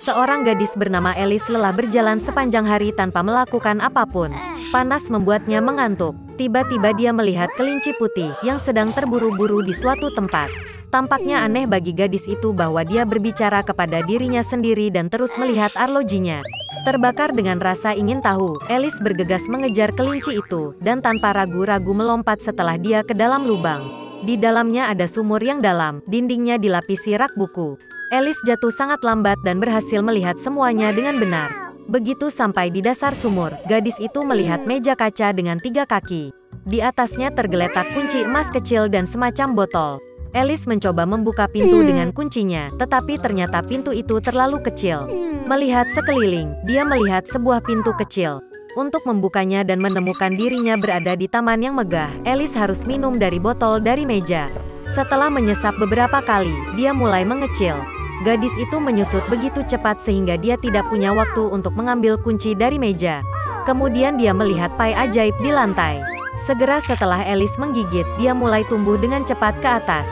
Seorang gadis bernama Alice lelah berjalan sepanjang hari tanpa melakukan apapun. Panas membuatnya mengantuk. Tiba-tiba dia melihat kelinci putih yang sedang terburu-buru di suatu tempat. Tampaknya aneh bagi gadis itu bahwa dia berbicara kepada dirinya sendiri dan terus melihat arlojinya. Terbakar dengan rasa ingin tahu, Alice bergegas mengejar kelinci itu, dan tanpa ragu-ragu melompat setelah dia ke dalam lubang. Di dalamnya ada sumur yang dalam, dindingnya dilapisi rak buku. Alice jatuh sangat lambat dan berhasil melihat semuanya dengan benar. Begitu sampai di dasar sumur, gadis itu melihat meja kaca dengan 3 kaki. Di atasnya tergeletak kunci emas kecil dan semacam botol. Alice mencoba membuka pintu dengan kuncinya, tetapi ternyata pintu itu terlalu kecil. Melihat sekeliling, dia melihat sebuah pintu kecil. Untuk membukanya dan menemukan dirinya berada di taman yang megah, Alice harus minum dari botol dari meja. Setelah menyesap beberapa kali, dia mulai mengecil. Gadis itu menyusut begitu cepat sehingga dia tidak punya waktu untuk mengambil kunci dari meja. Kemudian dia melihat pai ajaib di lantai. Segera setelah Alice menggigit, dia mulai tumbuh dengan cepat ke atas.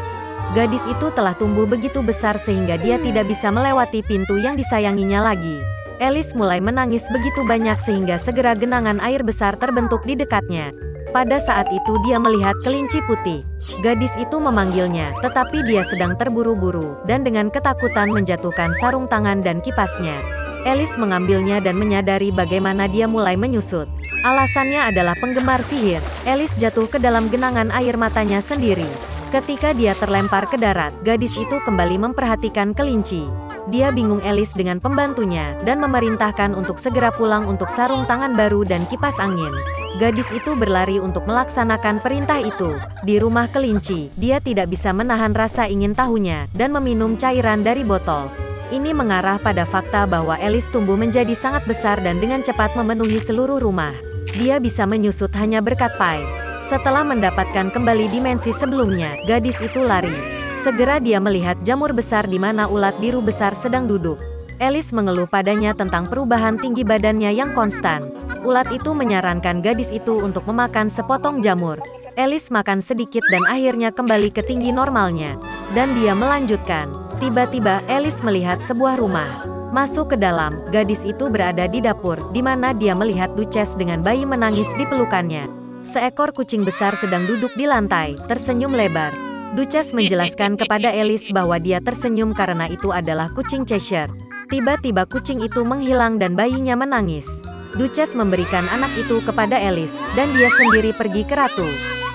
Gadis itu telah tumbuh begitu besar sehingga dia tidak bisa melewati pintu yang disayanginya lagi. Alice mulai menangis begitu banyak sehingga segera genangan air besar terbentuk di dekatnya. Pada saat itu dia melihat kelinci putih. Gadis itu memanggilnya, tetapi dia sedang terburu-buru, dan dengan ketakutan menjatuhkan sarung tangan dan kipasnya. Alice mengambilnya dan menyadari bagaimana dia mulai menyusut. Alasannya adalah penggemar sihir. Alice jatuh ke dalam genangan air matanya sendiri. Ketika dia terlempar ke darat, gadis itu kembali memperhatikan kelinci. Dia bingung Alice dengan pembantunya, dan memerintahkan untuk segera pulang untuk sarung tangan baru dan kipas angin. Gadis itu berlari untuk melaksanakan perintah itu. Di rumah kelinci, dia tidak bisa menahan rasa ingin tahunya, dan meminum cairan dari botol. Ini mengarah pada fakta bahwa Alice tumbuh menjadi sangat besar dan dengan cepat memenuhi seluruh rumah. Dia bisa menyusut hanya berkat pai. Setelah mendapatkan kembali dimensi sebelumnya, gadis itu lari. Segera dia melihat jamur besar di mana ulat biru besar sedang duduk. Alice mengeluh padanya tentang perubahan tinggi badannya yang konstan. Ulat itu menyarankan gadis itu untuk memakan sepotong jamur. Alice makan sedikit dan akhirnya kembali ke tinggi normalnya. Dan dia melanjutkan. Tiba-tiba Alice melihat sebuah rumah. Masuk ke dalam, gadis itu berada di dapur, di mana dia melihat Duchess dengan bayi menangis di pelukannya. Seekor kucing besar sedang duduk di lantai, tersenyum lebar. Duchess menjelaskan kepada Alice bahwa dia tersenyum karena itu adalah kucing Cheshire. Tiba-tiba kucing itu menghilang dan bayinya menangis. Duchess memberikan anak itu kepada Alice, dan dia sendiri pergi ke ratu.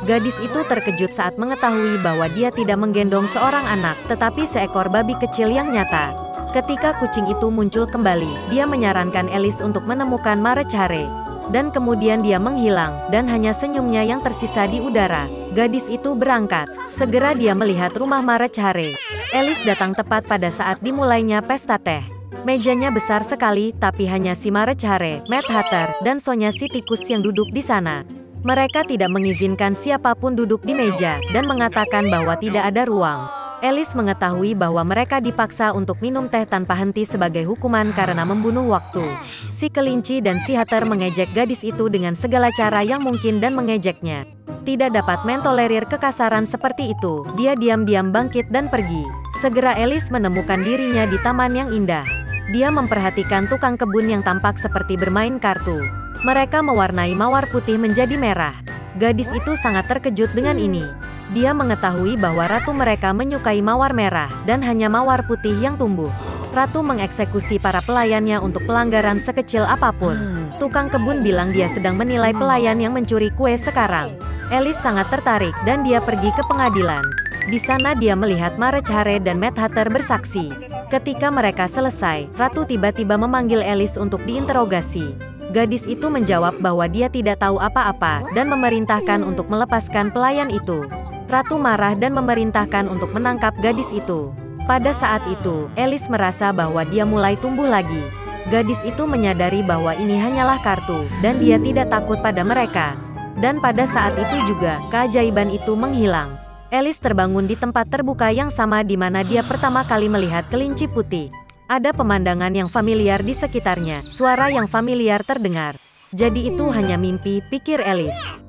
Gadis itu terkejut saat mengetahui bahwa dia tidak menggendong seorang anak, tetapi seekor babi kecil yang nyata. Ketika kucing itu muncul kembali, dia menyarankan Alice untuk menemukan Marechare. Dan kemudian dia menghilang, dan hanya senyumnya yang tersisa di udara. Gadis itu berangkat. Segera dia melihat rumah Marechare. Alice datang tepat pada saat dimulainya pesta teh. Mejanya besar sekali, tapi hanya si Marechare, Mad Hatter, dan Sonya si tikus yang duduk di sana. Mereka tidak mengizinkan siapapun duduk di meja, dan mengatakan bahwa tidak ada ruang. Alice mengetahui bahwa mereka dipaksa untuk minum teh tanpa henti sebagai hukuman karena membunuh waktu. Si kelinci dan si Hatter mengejek gadis itu dengan segala cara yang mungkin dan mengejeknya. Tidak dapat mentolerir kekasaran seperti itu, dia diam-diam bangkit dan pergi. Segera Alice menemukan dirinya di taman yang indah. Dia memperhatikan tukang kebun yang tampak seperti bermain kartu. Mereka mewarnai mawar putih menjadi merah. Gadis itu sangat terkejut dengan ini. Dia mengetahui bahwa ratu mereka menyukai mawar merah, dan hanya mawar putih yang tumbuh. Ratu mengeksekusi para pelayannya untuk pelanggaran sekecil apapun. Tukang kebun bilang dia sedang menilai pelayan yang mencuri kue sekarang. Alice sangat tertarik, dan dia pergi ke pengadilan. Di sana dia melihat Marechare dan Mad Hatter bersaksi. Ketika mereka selesai, ratu tiba-tiba memanggil Alice untuk diinterogasi. Gadis itu menjawab bahwa dia tidak tahu apa-apa, dan memerintahkan untuk melepaskan pelayan itu. Ratu marah dan memerintahkan untuk menangkap gadis itu. Pada saat itu, Alice merasa bahwa dia mulai tumbuh lagi. Gadis itu menyadari bahwa ini hanyalah kartu, dan dia tidak takut pada mereka. Dan pada saat itu juga, keajaiban itu menghilang. Alice terbangun di tempat terbuka yang sama di mana dia pertama kali melihat kelinci putih. Ada pemandangan yang familiar di sekitarnya, suara yang familiar terdengar. Jadi itu hanya mimpi, pikir Alice.